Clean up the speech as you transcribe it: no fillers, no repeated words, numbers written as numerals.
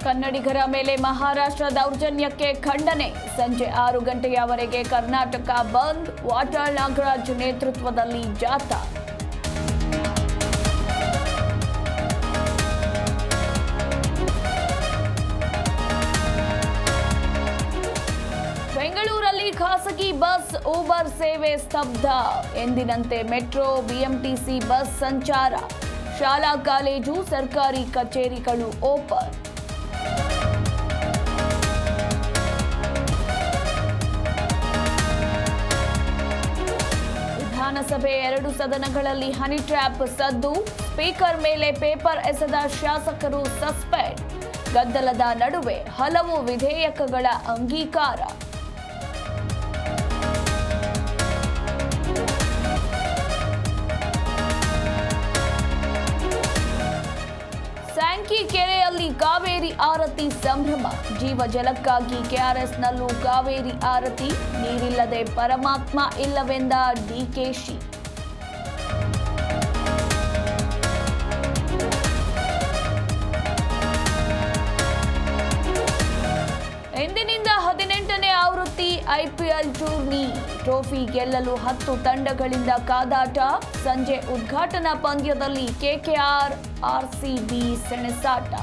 ಕನ್ನಡಿಗರ ಮೇಲೆ ಮಹಾರಾಷ್ಟ್ರ ದೌರ್ಜನ್ಯಕ್ಕೆ ಖಂಡನೆ. ಸಂಜೆ 6 ಗಂಟೆಯವರೆಗೆ ಕರ್ನಾಟಕ ಬಂದ್. ವಾಟಾಳ್ ನಾಗರಾಜ್ ನೇತೃತ್ವದಲ್ಲಿ ಜಾಥಾ. ಬೆಂಗಳೂರಲ್ಲಿ ಖಾಸಗಿ ಬಸ್ ಊಬರ್ ಸೇವೆ ಸ್ತಬ್ಧ. ಎಂದಿನಂತೆ ಮೆಟ್ರೋ ಬಿಎಂಟಿಸಿ ಬಸ್ ಸಂಚಾರ. ಶಾಲಾ ಕಾಲೇಜು ಸರ್ಕಾರಿ ಕಚೇರಿಗಳು ಓಪನ್. ವಿಧಾನಸಭೆ 2 ಸದನಗಳಲ್ಲಿ ಹನಿ ಟ್ರ್ಯಾಪ್ ಸದ್ದು. ಸ್ಪೀಕರ್ ಮೇಲೆ ಪೇಪರ್ ಎಸೆದ ಶಾಸಕರು ಸಸ್ಪೆಂಡ್. ಗದ್ದಲದ ನಡುವೆ ಹಲವು ವಿಧೇಯಕಗಳ ಅಂಗೀಕಾರ. ಸ್ಯಾಂಕಿ ಕೆರೆಯಲ್ಲಿ ಕಾವೇರಿ ಆರತಿ ಸಂಭ್ರಮ. ಜೀವ ಜಲಕ್ಕಾಗಿ ಕೆಆರ್ಎಸ್ನಲ್ಲೂ ಕಾವೇರಿ ಆರತಿ. ನೀರಿಲ್ಲದೆ ಪರಮಾತ್ಮ ಇಲ್ಲವೆಂದ ಡಿಕೆಶಿ. ಇಂದಿನಿಂದ 18ನೇ ಆವೃತ್ತಿ ಐಪಿಎಲ್ ಟೂರ್ನಿ. ಟ್ರೋಫಿ ಗೆಲ್ಲಲು 10 ತಂಡಗಳಿಂದ ಕಾದಾಟ. ಸಂಜೆ ಉದ್ಘಾಟನಾ ಪಂದ್ಯದಲ್ಲಿ ಕೆಕೆಆರ್ ಆರ್ಸಿಬಿ ಸೆಣಸಾಟ.